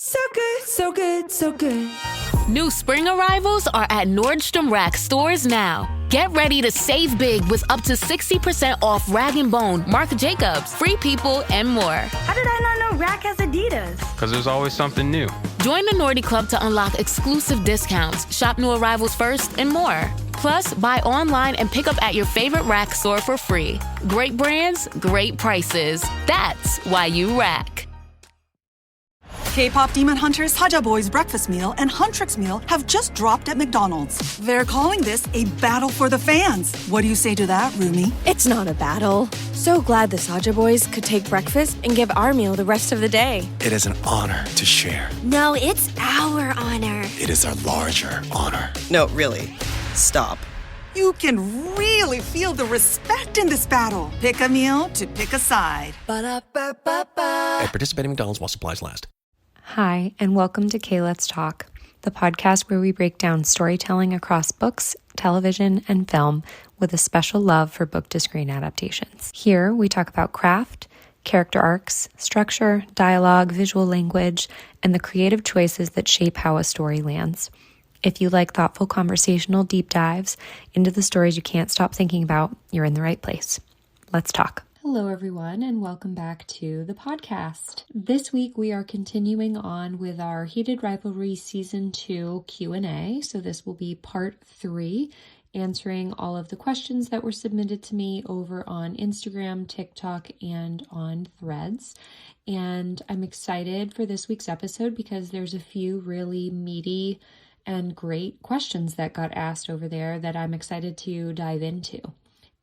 So good, so good, so good. New spring arrivals are at Nordstrom Rack stores now. Get ready to save big with up to 60% off Rag & Bone, Marc Jacobs, Free People, and more. How did I not know Rack has Adidas? Because there's always something new. Join the Nordy Club to unlock exclusive discounts, shop new arrivals first, and more. Plus, buy online and pick up at your favorite Rack store for free. Great brands, great prices. That's why you Rack. K-pop Demon Hunters Haja Boys breakfast meal and Huntrix meal have just dropped at McDonald's. They're calling this a battle for the fans. What do you say to that, Rumi? It's not a battle. So glad the Saja Boys could take breakfast and give our meal the rest of the day. It is an honor to share. No, it's our honor. It is our larger honor. No, really. Stop. You can really feel the respect in this battle. Pick a meal to pick a side. Ba-da-ba-ba-ba. At participating McDonald's while supplies last. Hi, and welcome to K Let's Talk, the podcast where we break down storytelling across books, television, and film with a special love for book-to-screen adaptations. Here, we talk about craft, character arcs, structure, dialogue, visual language, and the creative choices that shape how a story lands. If you like thoughtful conversational deep dives into the stories you can't stop thinking about, you're in the right place. Let's talk. Hello, everyone, and welcome back to the podcast. This week, we are continuing on with our Heated Rivalry Season 2 Q&A. So this will be part 3, answering all of the questions that were submitted to me over on Instagram, TikTok, and on Threads. And I'm excited for this week's episode because there's a few really meaty and great questions that got asked over there that I'm excited to dive into.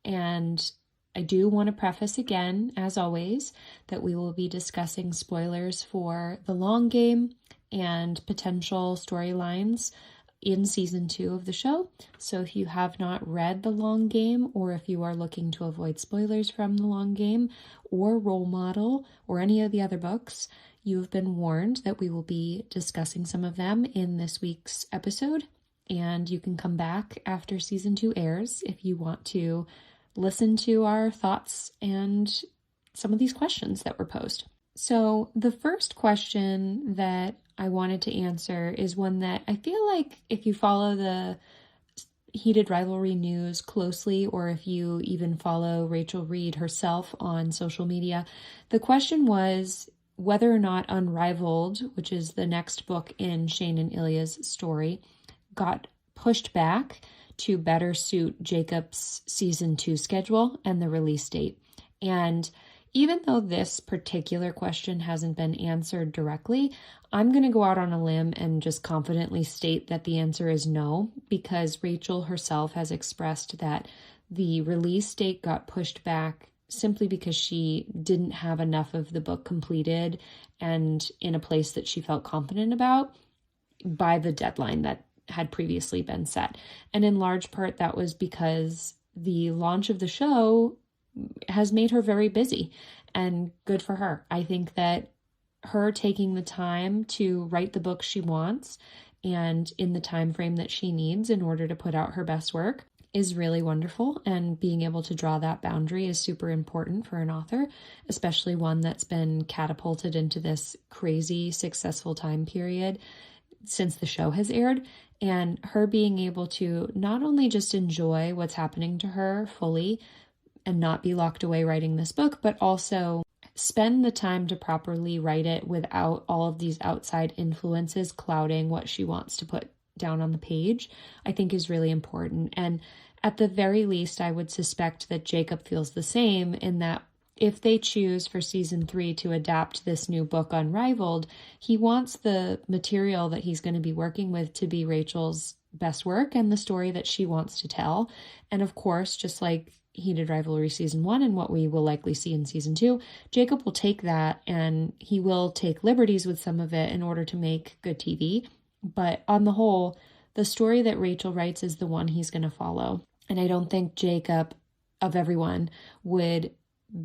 And I do want to preface again, as always, that we will be discussing spoilers for The Long Game and potential storylines in season 2 of the show. So if you have not read The Long Game, or if you are looking to avoid spoilers from The Long Game or Role Model or any of the other books, you have been warned that we will be discussing some of them in this week's episode. And you can come back after season 2 airs if you want to listen to our thoughts and some of these questions that were posed. So the first question that I wanted to answer is one that I feel like if you follow the Heated Rivalry news closely, or if you even follow Rachel Reed herself on social media, the question was whether or not Unrivaled, which is the next book in Shane and Ilya's story, got pushed back to better suit Jacob's season 2 schedule and the release date. And even though this particular question hasn't been answered directly, I'm going to go out on a limb and just confidently state that the answer is no, because Rachel herself has expressed that the release date got pushed back simply because she didn't have enough of the book completed and in a place that she felt confident about by the deadline that had previously been set. And in large part, that was because the launch of the show has made her very busy, and good for her. I think that her taking the time to write the book she wants and in the time frame that she needs in order to put out her best work is really wonderful. And being able to draw that boundary is super important for an author, especially one that's been catapulted into this crazy successful time period since the show has aired. And her being able to not only just enjoy what's happening to her fully and not be locked away writing this book, but also spend the time to properly write it without all of these outside influences clouding what she wants to put down on the page, I think is really important. And at the very least, I would suspect that Jacob feels the same, in that if they choose for season 3 to adapt this new book Unrivaled, he wants the material that he's going to be working with to be Rachel's best work and the story that she wants to tell. And of course, just like Heated Rivalry season 1 and what we will likely see in season 2, Jacob will take that and he will take liberties with some of it in order to make good TV. But on the whole, the story that Rachel writes is the one he's going to follow. And I don't think Jacob, of everyone, would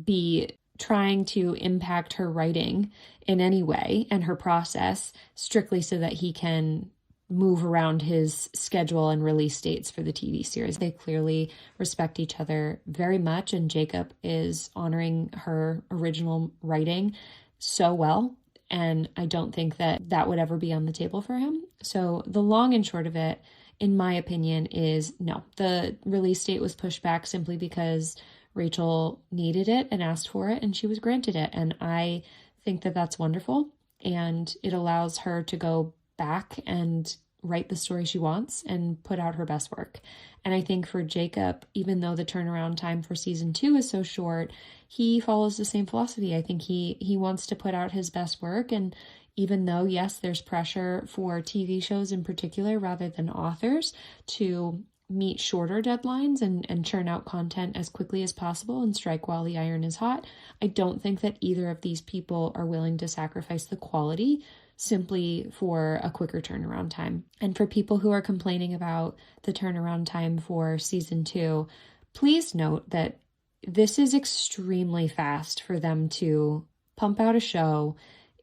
be trying to impact her writing in any way and her process strictly so that he can move around his schedule and release dates for the TV series. They clearly respect each other very much, and Jacob is honoring her original writing so well And I don't think that that would ever be on the table for him. So the long and short of it, in my opinion, is no. The release date was pushed back simply because Rachel needed it and asked for it, and she was granted it. And I think that that's wonderful. And it allows her to go back and write the story she wants and put out her best work. And I think for Jacob, even though the turnaround time for season 2 is so short, he follows the same philosophy. I think he wants to put out his best work. And even though, yes, there's pressure for TV shows in particular rather than authors to meet shorter deadlines and churn out content as quickly as possible and strike while the iron is hot, I don't think that either of these people are willing to sacrifice the quality simply for a quicker turnaround time. And for people who are complaining about the turnaround time for season 2, please note that this is extremely fast for them to pump out a show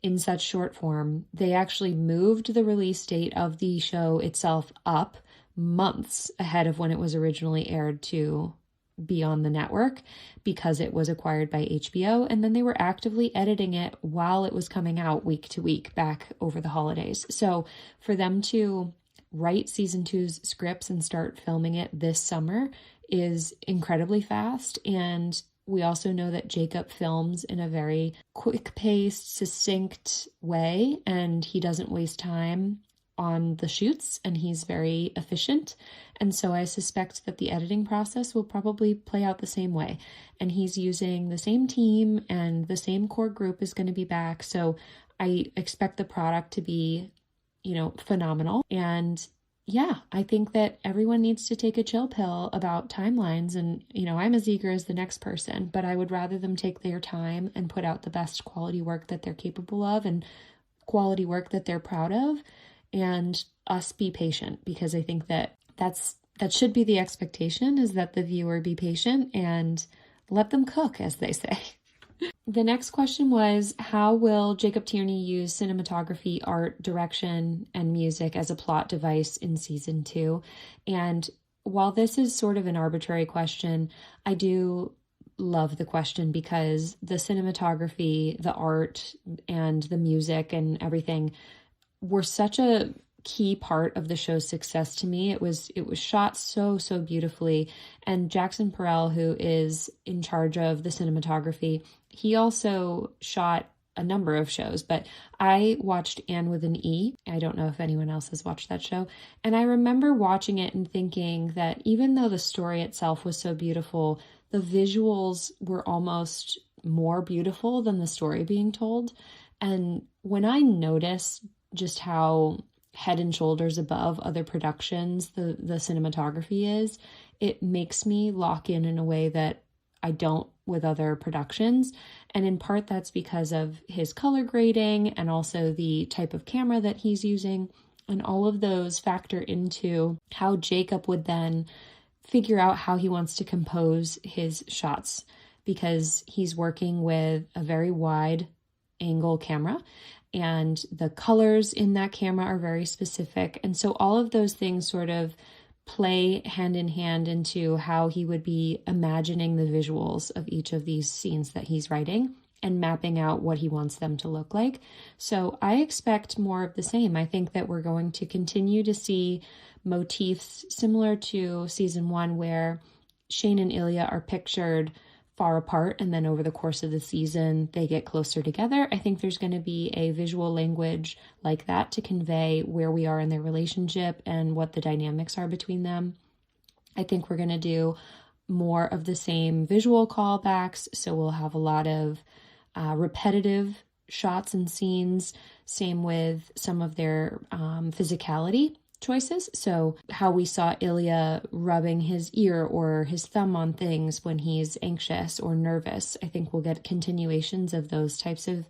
in such short form. They actually moved the release date of the show itself up months ahead of when it was originally aired to be on the network because it was acquired by HBO, and then they were actively editing it while it was coming out week to week back over the holidays. So for them to write season 2's scripts and start filming it this summer is incredibly fast. And we also know that Jacob films in a very quick-paced, succinct way, and he doesn't waste time on the shoots, and he's very efficient. And so I suspect that the editing process will probably play out the same way. And he's using the same team, and the same core group is going to be back. So I expect the product to be, phenomenal. And yeah, I think that everyone needs to take a chill pill about timelines. And, I'm as eager as the next person, but I would rather them take their time and put out the best quality work that they're capable of and quality work that they're proud of, and us be patient, because I think that that should be the expectation, is that the viewer be patient and let them cook, as they say. The next question was, how will Jacob Tierney use cinematography, art, direction, and music as a plot device in season 2? And while this is sort of an arbitrary question, I do love the question because the cinematography, the art, and the music and everything were such a key part of the show's success to me. It was shot so beautifully. And Jackson Perrell, who is in charge of the cinematography, he also shot a number of shows, but I watched Anne with an E. I don't know if anyone else has watched that show. And I remember watching it and thinking that even though the story itself was so beautiful, the visuals were almost more beautiful than the story being told. And when I noticed just how head and shoulders above other productions the cinematography is, it makes me lock in a way that I don't with other productions. And in part that's because of his color grading and also the type of camera that he's using, and all of those factor into how Jacob would then figure out how he wants to compose his shots, because he's working with a very wide angle camera and the colors in that camera are very specific. And so all of those things sort of play hand in hand into how he would be imagining the visuals of each of these scenes that he's writing and mapping out what he wants them to look like. So I expect more of the same. I think that we're going to continue to see motifs similar to season 1, where Shane and Ilya are pictured far apart, and then over the course of the season they get closer together. I think there's going to be a visual language like that to convey where we are in their relationship and what the dynamics are between them. I think we're going to do more of the same visual callbacks, so we'll have a lot of repetitive shots and scenes. Same with some of their physicality choices. So how we saw Ilya rubbing his ear or his thumb on things when he's anxious or nervous, I think we'll get continuations of those types of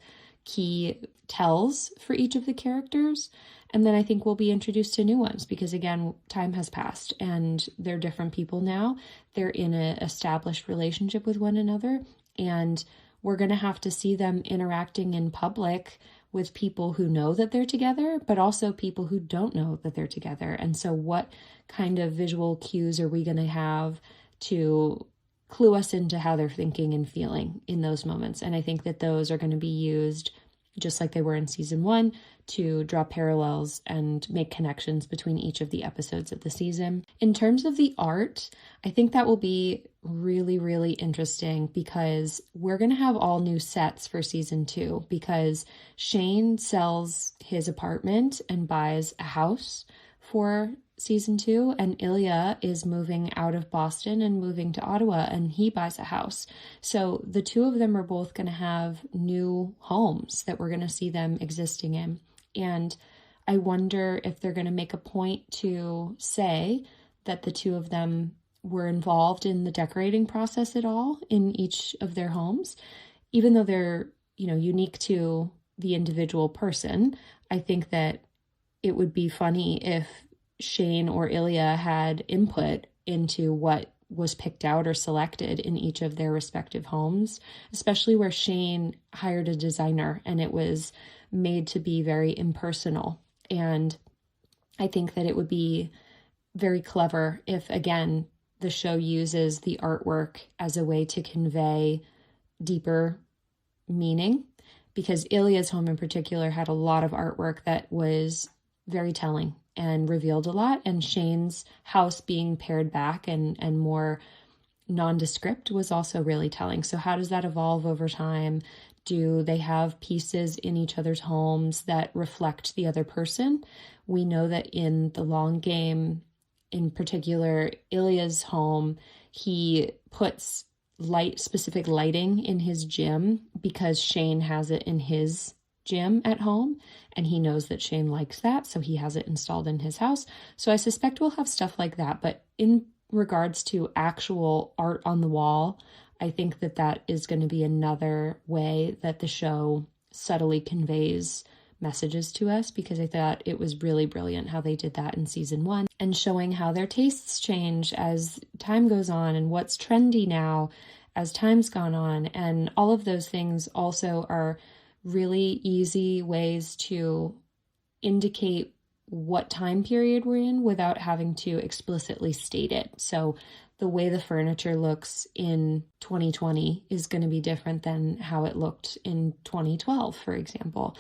key tells for each of the characters. And then I think we'll be introduced to new ones because, again, time has passed and they're different people now. They're in an established relationship with one another, and we're going to have to see them interacting in public with people who know that they're together, but also people who don't know that they're together. And so what kind of visual cues are we going to have to clue us into how they're thinking and feeling in those moments? And I think that those are going to be used just like they were in season 1, to draw parallels and make connections between each of the episodes of the season. In terms of the art, I think that will be really, really interesting because we're going to have all new sets for season 2 because Shane sells his apartment and buys a house for season 2, and Ilya is moving out of Boston and moving to Ottawa, and he buys a house. So the two of them are both going to have new homes that we're going to see them existing in. And I wonder if they're going to make a point to say that the two of them were involved in the decorating process at all in each of their homes. Even though they're, unique to the individual person, I think that it would be funny if Shane or Ilya had input into what was picked out or selected in each of their respective homes, especially where Shane hired a designer and it was made to be very impersonal. And I think that it would be very clever if, again, the show uses the artwork as a way to convey deeper meaning, because Ilya's home in particular had a lot of artwork that was very telling and revealed a lot, and Shane's house being pared back and more nondescript was also really telling. So how does that evolve over time? Do they have pieces in each other's homes that reflect the other person? We know that in the long game, in particular, Ilya's home, he puts specific lighting in his gym because Shane has it in his gym at home, and he knows that Shane likes that, so he has it installed in his house. So I suspect we'll have stuff like that. But in regards to actual art on the wall, I think that that is going to be another way that the show subtly conveys messages to us, because I thought it was really brilliant how they did that in season 1 and showing how their tastes change as time goes on and what's trendy now as time's gone on. And all of those things also are really easy ways to indicate what time period we're in without having to explicitly state it. So the way the furniture looks in 2020 is going to be different than how it looked in 2012, for example.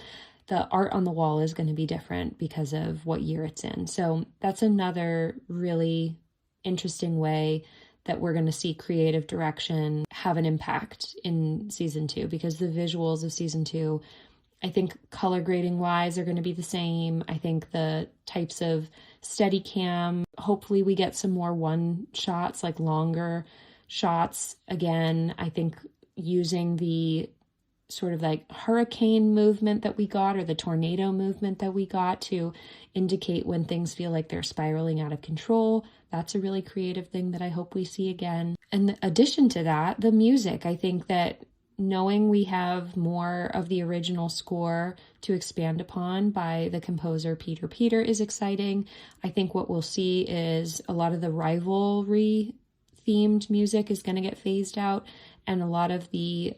The art on the wall is going to be different because of what year it's in. So that's another really interesting way that we're going to see creative direction have an impact in season 2, because the visuals of season 2, I think color grading wise are going to be the same. I think the types of steady cam, hopefully we get some more one shots, like longer shots. Again, I think using the sort of like hurricane movement that we got, or the tornado movement that we got, to indicate when things feel like they're spiraling out of control. That's a really creative thing that I hope we see again. In addition to that, the music, I think that knowing we have more of the original score to expand upon by the composer Peter Peter is exciting. I think what we'll see is a lot of the rivalry themed music is going to get phased out, and a lot of the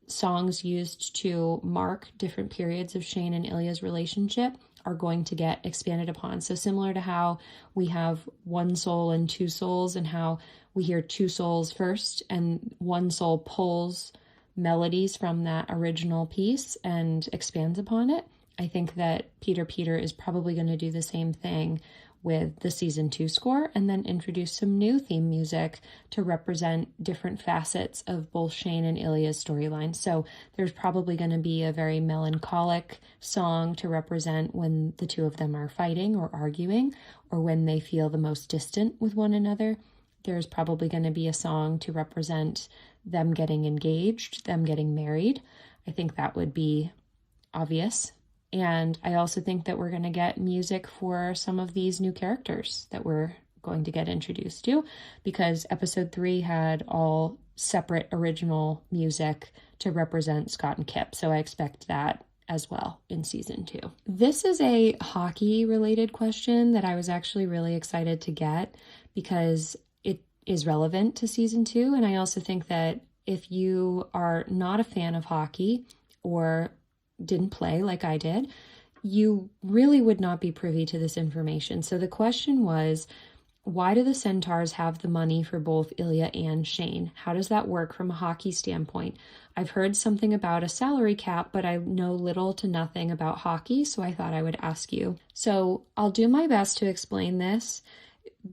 songs used to mark different periods of Shane and Ilya's relationship are going to get expanded upon. So similar to how we have one soul and two souls, and how we hear two souls first and one soul pulls melodies from that original piece and expands upon it, I think that Peter Peter is probably going to do the same thing with the season 2 score, and then introduce some new theme music to represent different facets of both Shane and Ilya's storyline. So there's probably going to be a very melancholic song to represent when the two of them are fighting or arguing, or when they feel the most distant with one another. There's probably going to be a song to represent them getting engaged, them getting married. I think that would be obvious. And I also think that we're going to get music for some of these new characters that we're going to get introduced to, because episode 3 had all separate original music to represent Scott and Kip. So I expect that as well in season 2. This is a hockey related question that I was actually really excited to get, because it is relevant to season 2. And I also think that if you are not a fan of hockey or didn't play like I did, you really would not be privy to this information. So the question was, why do the Centaurs have the money for both Ilya and Shane? How does that work from a hockey standpoint? I've heard something about a salary cap, but I know little to nothing about hockey, so I thought I would ask you. So I'll do my best to explain this.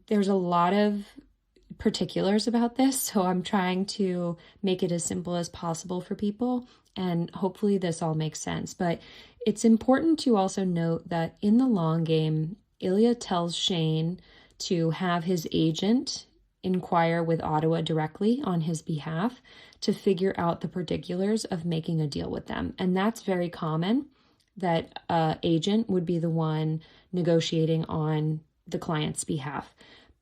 There's a lot of particulars about this, so I'm trying to make it as simple as possible for people, and hopefully this all makes sense. But it's important to also note that in the long game, Ilya tells Shane to have his agent inquire with Ottawa directly on his behalf to figure out the particulars of making a deal with them. And that's very common, that an agent would be the one negotiating on the client's behalf.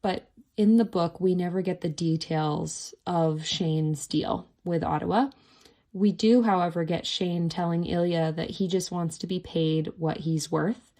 But in the book, we never get the details of Shane's deal with Ottawa. We do, however, get Shane telling Ilya that he just wants to be paid what he's worth.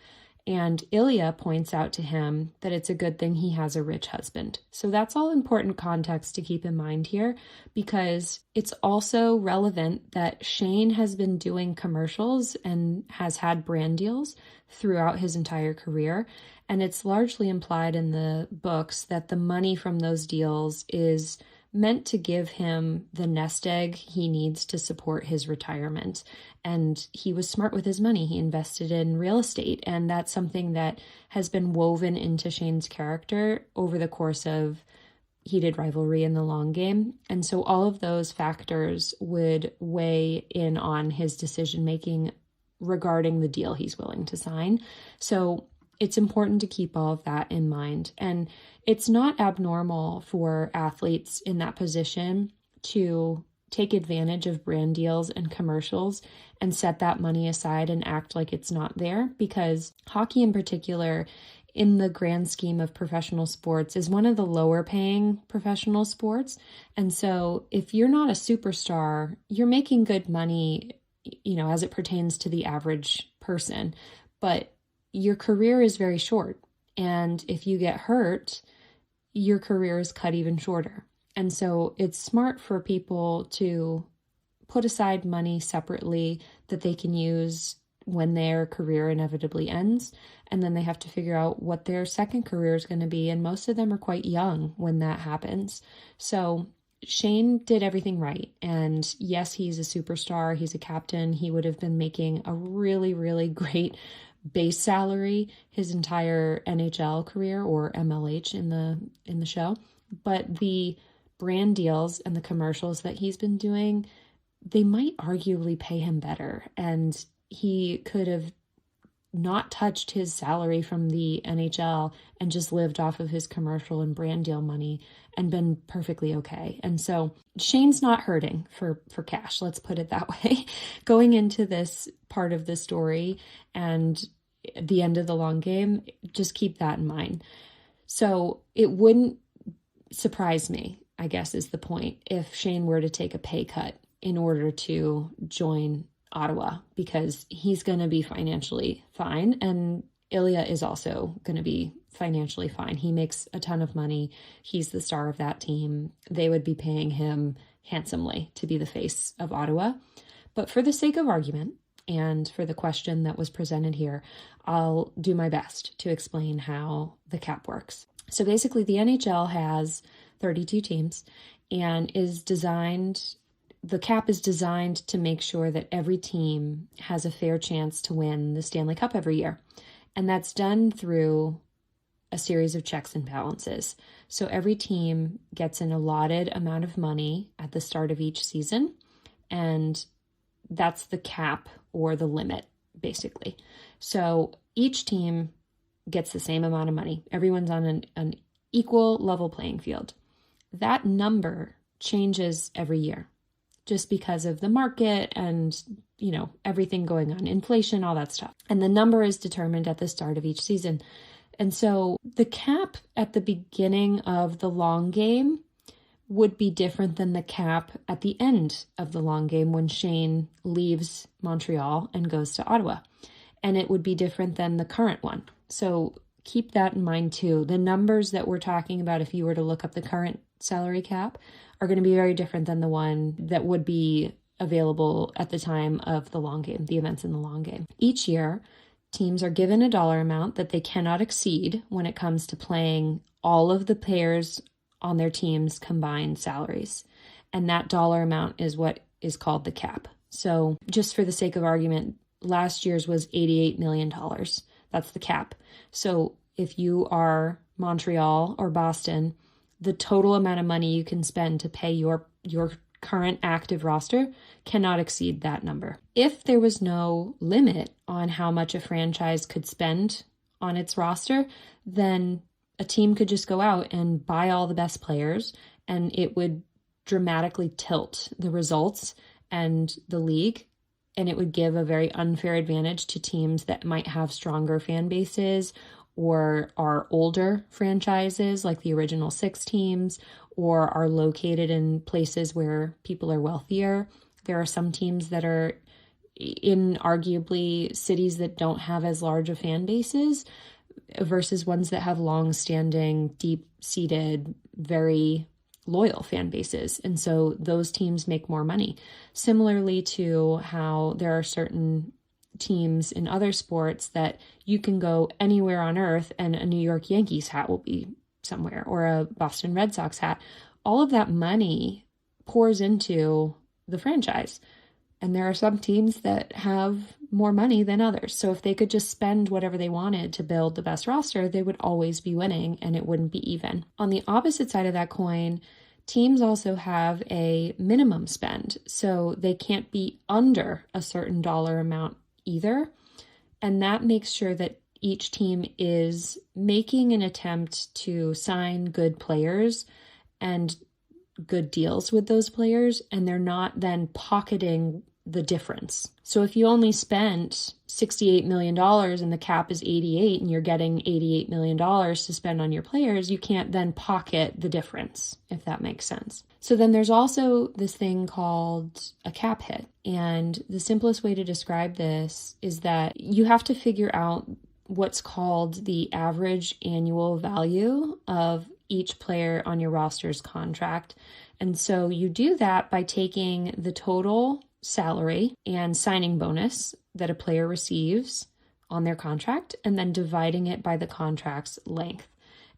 And Ilya points out to him that it's a good thing he has a rich husband. So that's all important context to keep in mind here, because it's also relevant that Shane has been doing commercials and has had brand deals throughout his entire career. And it's largely implied in the books that the money from those deals is meant to give him the nest egg he needs to support his retirement. And he was smart with his money. He invested in real estate. And that's something that has been woven into Shane's character over the course of heated rivalry in the long game. And so all of those factors would weigh in on his decision-making regarding the deal he's willing to sign. So it's important to keep all of that in mind. And it's not abnormal for athletes in that position to take advantage of brand deals and commercials and set that money aside and act like it's not there, because hockey in particular, in the grand scheme of professional sports, is one of the lower paying professional sports. And so if you're not a superstar, you're making good money, as it pertains to the average person. But your career is very short. And if you get hurt, your career is cut even shorter. And so it's smart for people to put aside money separately that they can use when their career inevitably ends. And then they have to figure out what their second career is going to be. And most of them are quite young when that happens. So Shane did everything right. And yes, he's a superstar. He's a captain. He would have been making a really, really great base salary his entire NHL career, or MLH in the show. But the brand deals and the commercials that he's been doing, they might arguably pay him better. And he could have not touched his salary from the NHL and just lived off of his commercial and brand deal money and been perfectly okay. And so Shane's not hurting for cash, let's put it that way, going into this part of the story and the end of the long game. Just keep that in mind. So it wouldn't surprise me, I guess is the point, if Shane were to take a pay cut in order to join Ottawa, because he's going to be financially fine. And Ilya is also going to be financially fine. He makes a ton of money. He's the star of that team. They would be paying him handsomely to be the face of Ottawa. But for the sake of argument, and for the question that was presented here, I'll do my best to explain how the cap works. So basically, the NHL has 32 teams and the cap is designed to make sure that every team has a fair chance to win the Stanley Cup every year. And that's done through a series of checks and balances. So every team gets an allotted amount of money at the start of each season, and that's the cap or the limit, basically. So each team gets the same amount of money. Everyone's on an equal level playing field. That number changes every year just because of the market and, everything going on, inflation, all that stuff. And the number is determined at the start of each season. And so the cap at the beginning of the long game would be different than the cap at the end of the long game when Shane leaves Montreal and goes to Ottawa. And it would be different than the current one. So keep that in mind too. The numbers that we're talking about, if you were to look up the current salary cap, are going to be very different than the one that would be available at the time of the long game, the events in the long game. Each year, teams are given a dollar amount that they cannot exceed when it comes to playing all of the players on their team's combined salaries. And that dollar amount is what is called the cap. So just for the sake of argument, last year's was $88 million. That's the cap. So if you are Montreal or Boston, the total amount of money you can spend to pay your current active roster cannot exceed that number. If there was no limit on how much a franchise could spend on its roster, then a team could just go out and buy all the best players, and it would dramatically tilt the results and the league, and it would give a very unfair advantage to teams that might have stronger fan bases or are older franchises like the original 6 teams, or are located in places where people are wealthier. There are some teams that are in arguably cities that don't have as large of fan bases versus ones that have long-standing, deep-seated, very loyal fan bases. And so those teams make more money. Similarly to how there are certain teams in other sports that you can go anywhere on earth and a New York Yankees hat will be somewhere, or a Boston Red Sox hat. All of that money pours into the franchise. And there are some teams that have more money than others. So if they could just spend whatever they wanted to build the best roster, they would always be winning and it wouldn't be even. On the opposite side of that coin, teams also have a minimum spend. So they can't be under a certain dollar amount either. And that makes sure that each team is making an attempt to sign good players and good deals with those players, and they're not then pocketing the difference. So if you only spent $68 million and the cap is 88 and you're getting $88 million to spend on your players, you can't then pocket the difference, if that makes sense. So then there's also this thing called a cap hit. And the simplest way to describe this is that you have to figure out what's called the average annual value of each player on your roster's contract. And so you do that by taking the total salary and signing bonus that a player receives on their contract and then dividing it by the contract's length.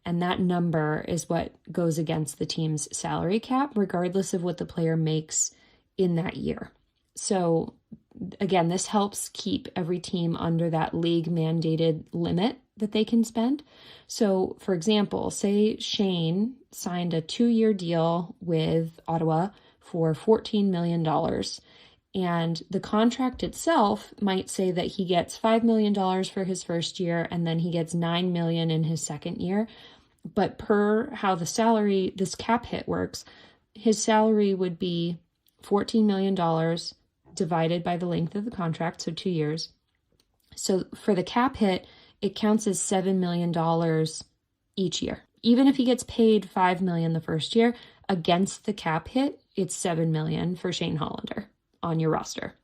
And that number is what goes against the team's salary cap, regardless of what the player makes in that year. So again, this helps keep every team under that league mandated limit that they can spend. So for example, say Shane signed a 2-year deal with Ottawa for $14 million. And the contract itself might say that he gets $5 million for his first year, and then he gets $9 million in his second year. But per how this cap hit works, his salary would be $14 million divided by the length of the contract, so 2 years. So for the cap hit, it counts as $7 million each year. Even if he gets paid $5 million the first year, against the cap hit, it's $7 million for Shane Hollander on your roster.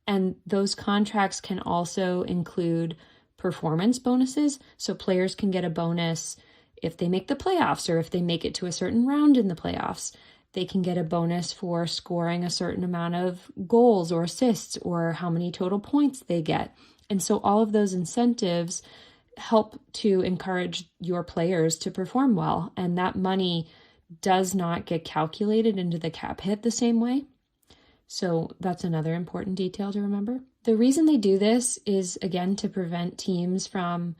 And those contracts can also include performance bonuses. So players can get a bonus if they make the playoffs or if they make it to a certain round in the playoffs. They can get a bonus for scoring a certain amount of goals or assists or how many total points they get. And so all of those incentives help to encourage your players to perform well. And that money does not get calculated into the cap hit the same way. So that's another important detail to remember. The reason they do this is, again, to prevent teams from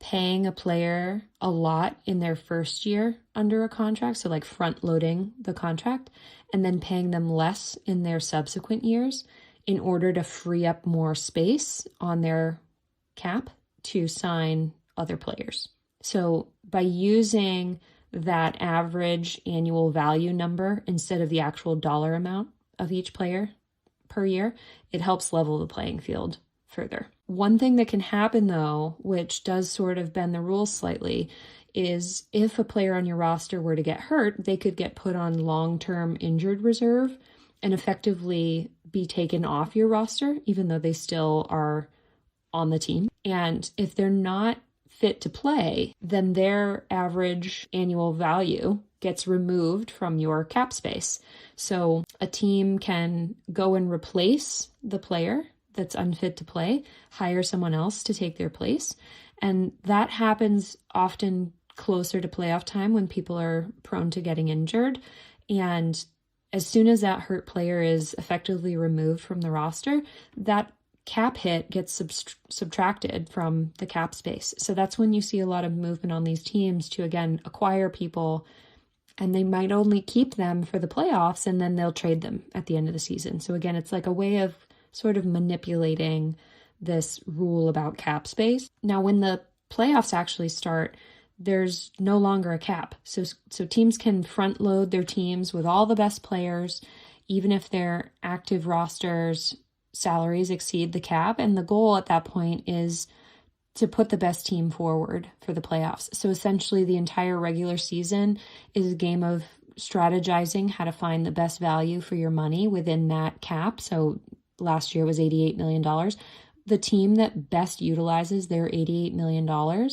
paying a player a lot in their first year under a contract, so like front loading the contract, and then paying them less in their subsequent years in order to free up more space on their cap to sign other players. So by using that average annual value number instead of the actual dollar amount of each player per year, it helps level the playing field further. One thing that can happen though, which does sort of bend the rules slightly, is if a player on your roster were to get hurt, they could get put on long-term injured reserve and effectively be taken off your roster, even though they still are on the team. And if they're not fit to play, then their average annual value gets removed from your cap space. So a team can go and replace the player that's unfit to play, hire someone else to take their place. And that happens often closer to playoff time when people are prone to getting injured. And as soon as that hurt player is effectively removed from the roster, that cap hit gets subtracted from the cap space. So that's when you see a lot of movement on these teams to, again, acquire people, and they might only keep them for the playoffs and then they'll trade them at the end of the season. So again, it's like a way of sort of manipulating this rule about cap space. Now, when the playoffs actually start, there's no longer a cap. So teams can front load their teams with all the best players, even if their active rosters salaries exceed the cap. And the goal at that point is to put the best team forward for the playoffs. So essentially the entire regular season is a game of strategizing how to find the best value for your money within that cap. So last year was $88 million. The team that best utilizes their $88 million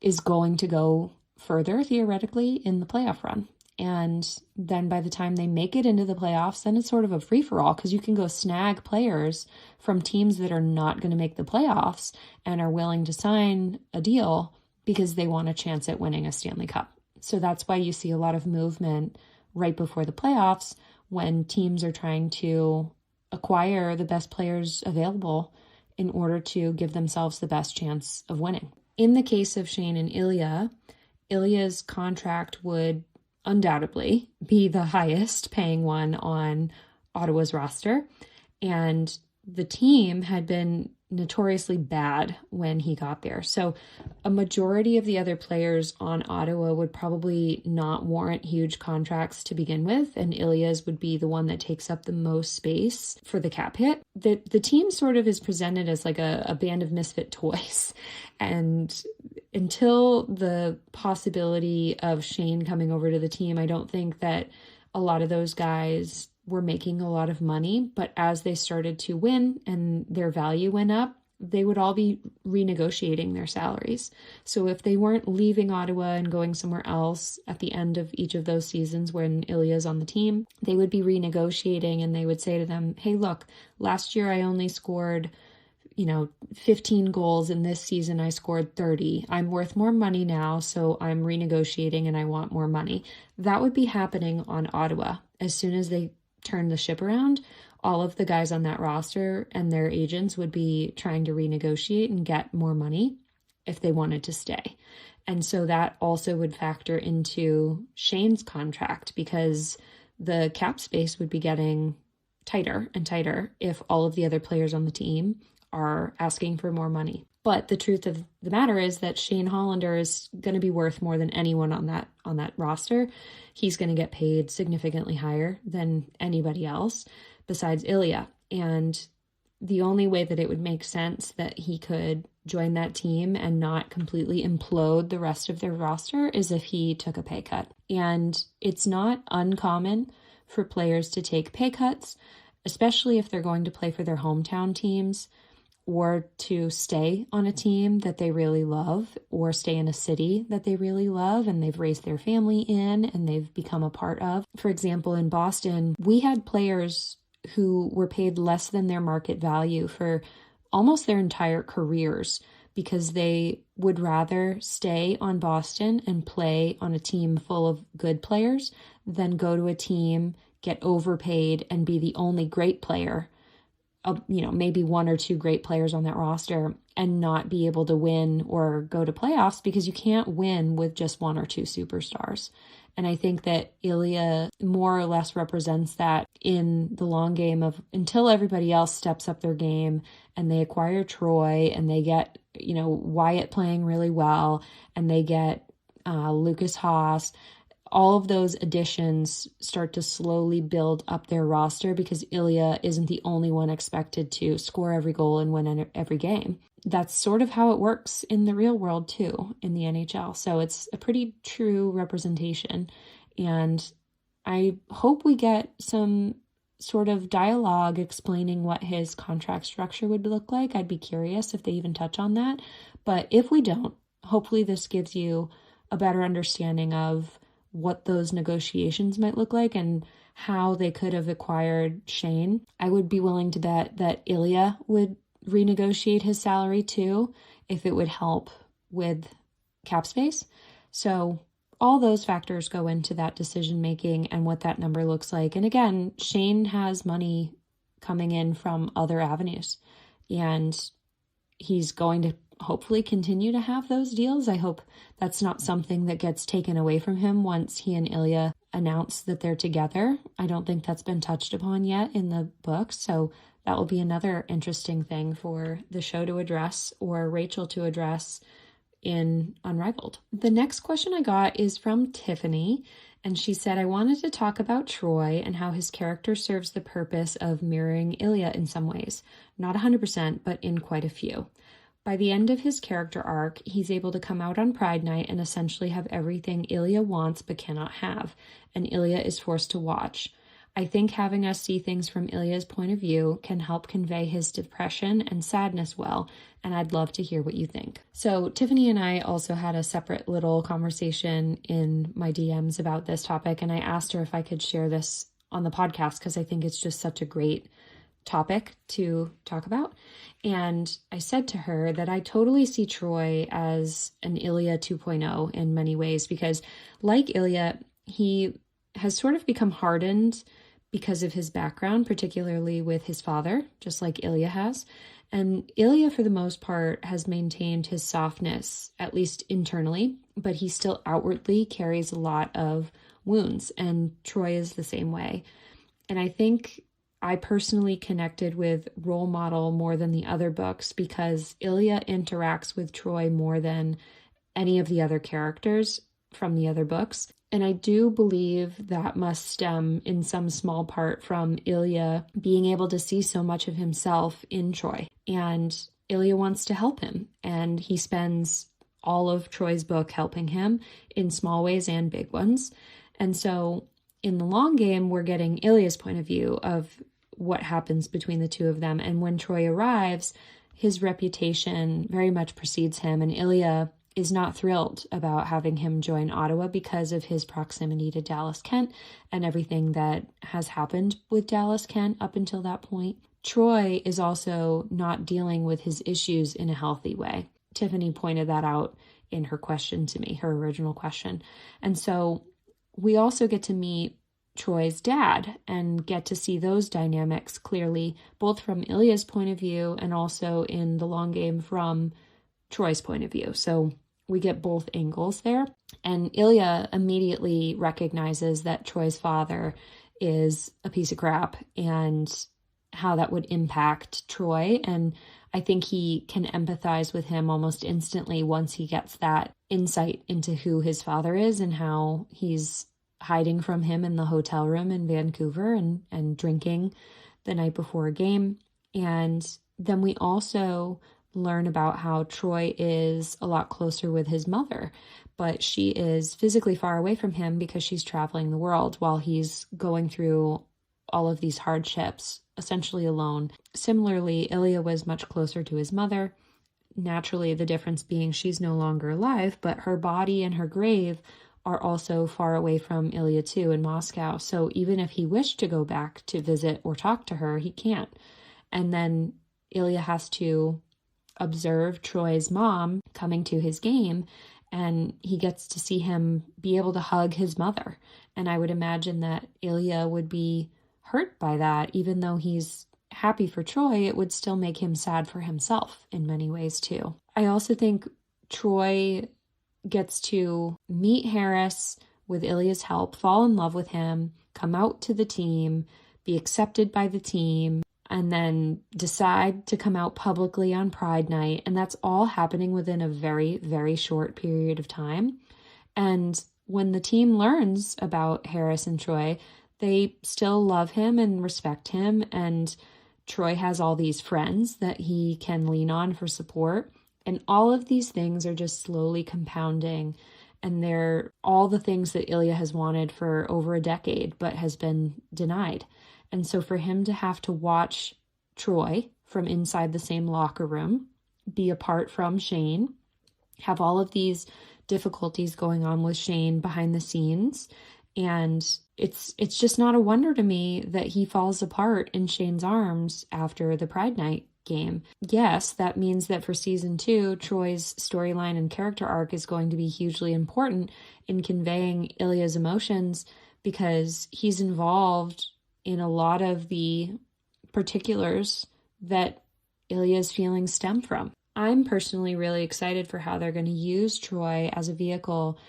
is going to go further theoretically in the playoff run. And then by the time they make it into the playoffs, then it's sort of a free-for-all, because you can go snag players from teams that are not going to make the playoffs and are willing to sign a deal because they want a chance at winning a Stanley Cup. So that's why you see a lot of movement right before the playoffs when teams are trying to acquire the best players available in order to give themselves the best chance of winning. In the case of Shane and Ilya, Ilya's contract would undoubtedly be the highest paying one on Ottawa's roster. And the team had been notoriously bad when he got there. So a majority of the other players on Ottawa would probably not warrant huge contracts to begin with, and Ilya's would be the one that takes up the most space for the cap hit. The team sort of is presented as like a band of misfit toys. And until the possibility of Shane coming over to the team, I don't think that a lot of those guys were making a lot of money, but as they started to win and their value went up, they would all be renegotiating their salaries. So if they weren't leaving Ottawa and going somewhere else at the end of each of those seasons when Ilya's on the team, they would be renegotiating, and they would say to them, hey, look, last year I only scored 15 goals, and this season I scored 30. I'm worth more money now, so I'm renegotiating and I want more money. That would be happening on Ottawa. As soon as they turn the ship around, all of the guys on that roster and their agents would be trying to renegotiate and get more money if they wanted to stay. And so that also would factor into Shane's contract, because the cap space would be getting tighter and tighter if all of the other players on the team are asking for more money. But the truth of the matter is that Shane Hollander is going to be worth more than anyone on that roster. He's going to get paid significantly higher than anybody else besides Ilya. And the only way that it would make sense that he could join that team and not completely implode the rest of their roster is if he took a pay cut. And it's not uncommon for players to take pay cuts, especially if they're going to play for their hometown teams, or to stay on a team that they really love, or stay in a city that they really love and they've raised their family in and they've become a part of. For example, in Boston, we had players who were paid less than their market value for almost their entire careers because they would rather stay on Boston and play on a team full of good players than go to a team, get overpaid, and be the only great player, maybe one or two great players on that roster, and not be able to win or go to playoffs because you can't win with just one or two superstars. And I think that Ilya more or less represents that in the long game of until everybody else steps up their game and they acquire Troy and they get, Wyatt playing really well and they get Lucas Haas. All of those additions start to slowly build up their roster because Ilya isn't the only one expected to score every goal and win every game. That's sort of how it works in the real world too, in the NHL. So it's a pretty true representation. And I hope we get some sort of dialogue explaining what his contract structure would look like. I'd be curious if they even touch on that. But if we don't, hopefully this gives you a better understanding of what those negotiations might look like and how they could have acquired Shane. I would be willing to bet that Ilya would renegotiate his salary too, if it would help with cap space. So all those factors go into that decision making and what that number looks like. And again, Shane has money coming in from other avenues, and he's going to hopefully continue to have those deals. I hope that's not something that gets taken away from him once he and Ilya announce that they're together. I don't think that's been touched upon yet in the book, so that will be another interesting thing for the show to address, or Rachel to address in Unrivaled. The next question I got is from Tiffany, and she said, I wanted to talk about Troy and how his character serves the purpose of mirroring Ilya in some ways. Not 100%, but in quite a few. By the end of his character arc, he's able to come out on Pride Night and essentially have everything Ilya wants but cannot have, and Ilya is forced to watch. I think having us see things from Ilya's point of view can help convey his depression and sadness well, and I'd love to hear what you think. So Tiffany and I also had a separate little conversation in my DMs about this topic, and I asked her if I could share this on the podcast because I think it's just such a great topic to talk about. And I said to her that I totally see Troy as an Ilya 2.0 in many ways, because like Ilya, he has sort of become hardened because of his background, particularly with his father, just like Ilya has. And Ilya, for the most part, has maintained his softness, at least internally, but he still outwardly carries a lot of wounds, and Troy is the same way. And I think I personally connected with Role Model more than the other books because Ilya interacts with Troy more than any of the other characters from the other books. And I do believe that must stem in some small part from Ilya being able to see so much of himself in Troy. And Ilya wants to help him, and he spends all of Troy's book helping him in small ways and big ones. And so in the long game, we're getting Ilya's point of view of what happens between the two of them. And when Troy arrives, his reputation very much precedes him, and Ilya is not thrilled about having him join Ottawa because of his proximity to Dallas Kent and everything that has happened with Dallas Kent up until that point. Troy is also not dealing with his issues in a healthy way. Tiffany pointed that out in her question to me, her original question. And so we also get to meet Troy's dad and get to see those dynamics clearly, both from Ilya's point of view and also in the long game from Troy's point of view. So we get both angles there. And Ilya immediately recognizes that Troy's father is a piece of crap and how that would impact Troy. And I think he can empathize with him almost instantly once he gets that insight into who his father is and how he's hiding from him in the hotel room in Vancouver and drinking the night before a game. And then we also learn about how Troy is a lot closer with his mother, but she is physically far away from him because she's traveling the world while he's going through all of these hardships, essentially alone. Similarly, Ilya was much closer to his mother. Naturally, the difference being she's no longer alive, but her body and her grave are also far away from Ilya too in Moscow. So even if he wished to go back to visit or talk to her, he can't. And then Ilya has to observe Troy's mom coming to his game, and he gets to see him be able to hug his mother. And I would imagine that Ilya would be hurt by that. Even though he's happy for Troy, it would still make him sad for himself in many ways too. I also think Troy gets to meet Harris with Ilya's help, fall in love with him, come out to the team, be accepted by the team, and then decide to come out publicly on Pride Night. And that's all happening within a very, very short period of time. And when the team learns about Harris and Troy, they still love him and respect him. And Troy has all these friends that he can lean on for support. And all of these things are just slowly compounding. And they're all the things that Ilya has wanted for over a decade, but has been denied. And so for him to have to watch Troy from inside the same locker room, be apart from Shane, have all of these difficulties going on with Shane behind the scenes. And it's just not a wonder to me that he falls apart in Shane's arms after the Pride Night game. Yes, that means that for season 2, Troy's storyline and character arc is going to be hugely important in conveying Ilya's emotions because he's involved in a lot of the particulars that Ilya's feelings stem from. I'm personally really excited for how they're going to use Troy as a vehicle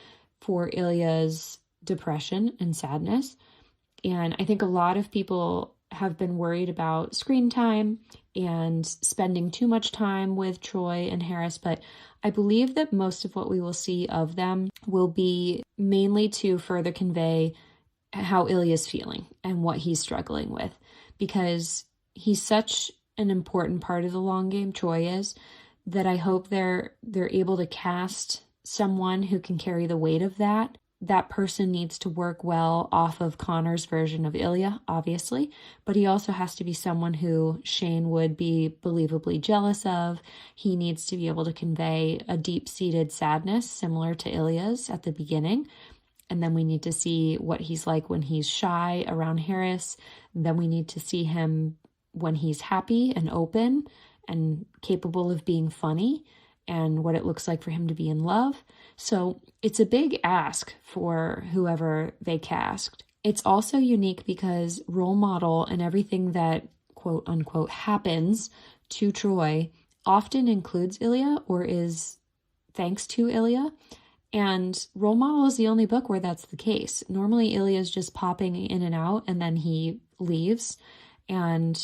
for Ilya's depression and sadness. And I think a lot of people have been worried about screen time and spending too much time with Troy and Harris, but I believe that most of what we will see of them will be mainly to further convey how Ilya's feeling and what he's struggling with, because he's such an important part of the long game, Troy is, that I hope they're able to cast someone who can carry the weight of that. That person needs to work well off of Connor's version of Ilya, obviously, but he also has to be someone who Shane would be believably jealous of. He needs to be able to convey a deep-seated sadness similar to Ilya's at the beginning. And then we need to see what he's like when he's shy around Harris. And then we need to see him when he's happy and open and capable of being funny, and what it looks like for him to be in love. So it's a big ask for whoever they cast. It's also unique because role model and everything that quote unquote happens to Troy often includes Ilya or is thanks to Ilya. And Role Model is the only book where that's the case. Normally Ilya is just popping in and out and then he leaves. And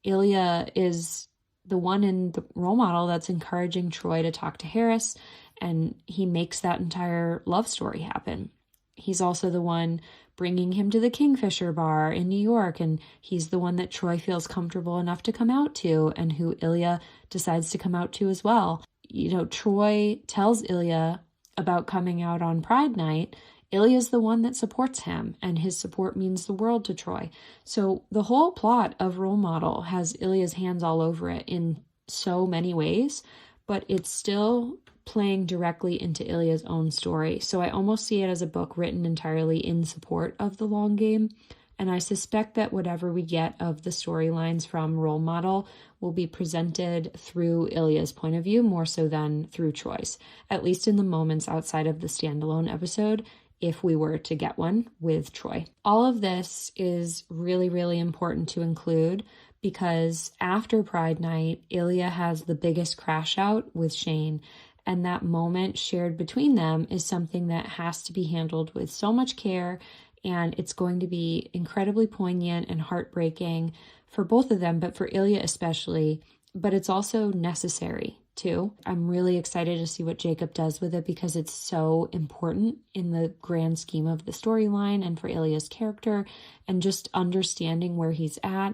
Ilya is the one in the Role Model that's encouraging Troy to talk to Harris, and he makes that entire love story happen. He's also the one bringing him to the Kingfisher bar in New York, and he's the one that Troy feels comfortable enough to come out to, and who Ilya decides to come out to as well. You know, Troy tells Ilya about coming out on Pride Night. Ilya's the one that supports him, and his support means the world to Troy. So the whole plot of Role Model has Ilya's hands all over it in so many ways, but it's still playing directly into Ilya's own story. So I almost see it as a book written entirely in support of the long game. And I suspect that whatever we get of the storylines from Role Model will be presented through Ilya's point of view more so than through Troy's, at least in the moments outside of the standalone episode, if we were to get one with Troy. All of this is really, really important to include because after Pride Night, Ilya has the biggest crash out with Shane, and that moment shared between them is something that has to be handled with so much care, and it's going to be incredibly poignant and heartbreaking for both of them, but for Ilya especially, but it's also necessary too. I'm really excited to see what Jacob does with it because it's so important in the grand scheme of the storyline and for Ilya's character, and just understanding where he's at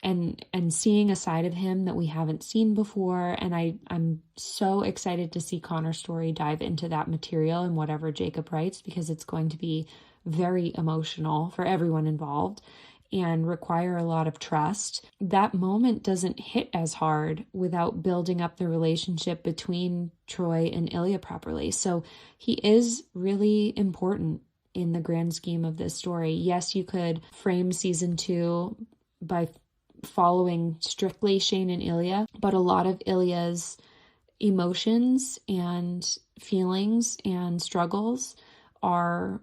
and seeing a side of him that we haven't seen before. And I'm so excited to see Connor's story dive into that material and whatever Jacob writes, because it's going to be very emotional for everyone involved and require a lot of trust. That moment doesn't hit as hard without building up the relationship between Troy and Ilya properly. So he is really important in the grand scheme of this story. Yes, you could frame season 2 by following strictly Shane and Ilya, but a lot of Ilya's emotions and feelings and struggles are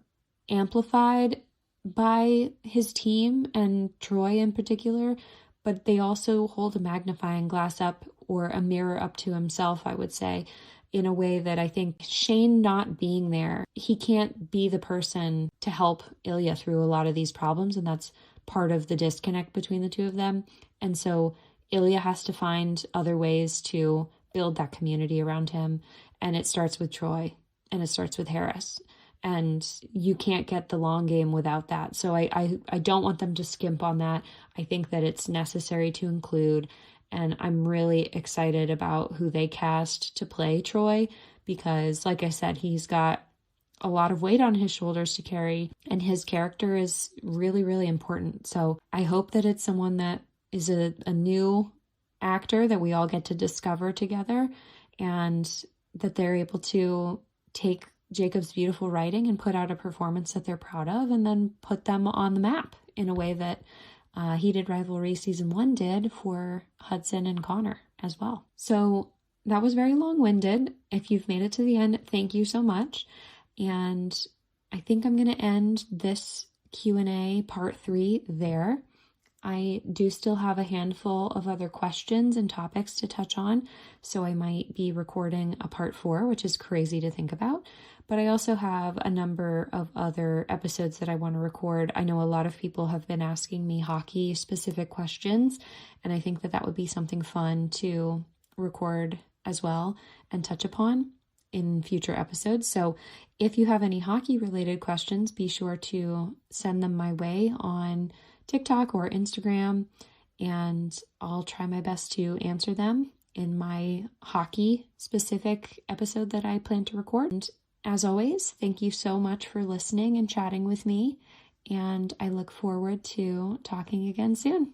amplified by his team and Troy in particular, but they also hold a magnifying glass up or a mirror up to himself, I would say, in a way that I think Shane not being there, he can't be the person to help Ilya through a lot of these problems, and that's part of the disconnect between the two of them. And so Ilya has to find other ways to build that community around him, and it starts with Troy and it starts with Harris. And you can't get the long game without that. So I don't want them to skimp on that. I think that it's necessary to include. And I'm really excited about who they cast to play Troy, because like I said, he's got a lot of weight on his shoulders to carry, and his character is really, really important. So I hope that it's someone that is a new actor that we all get to discover together, and that they're able to take Jacob's beautiful writing and put out a performance that they're proud of, and then put them on the map in a way that Heated Rivalry Season 1 did for Hudson and Connor as well. So that was very long-winded. If you've made it to the end, thank you so much. And I think I'm going to end this Q&A part 3 there. I do still have a handful of other questions and topics to touch on, so I might be recording a part 4, which is crazy to think about. But I also have a number of other episodes that I want to record. I know a lot of people have been asking me hockey-specific questions, and I think that that would be something fun to record as well and touch upon in future episodes. So if you have any hockey-related questions, be sure to send them my way on TikTok or Instagram, and I'll try my best to answer them in my hockey-specific episode that I plan to record. And as always, thank you so much for listening and chatting with me, and I look forward to talking again soon.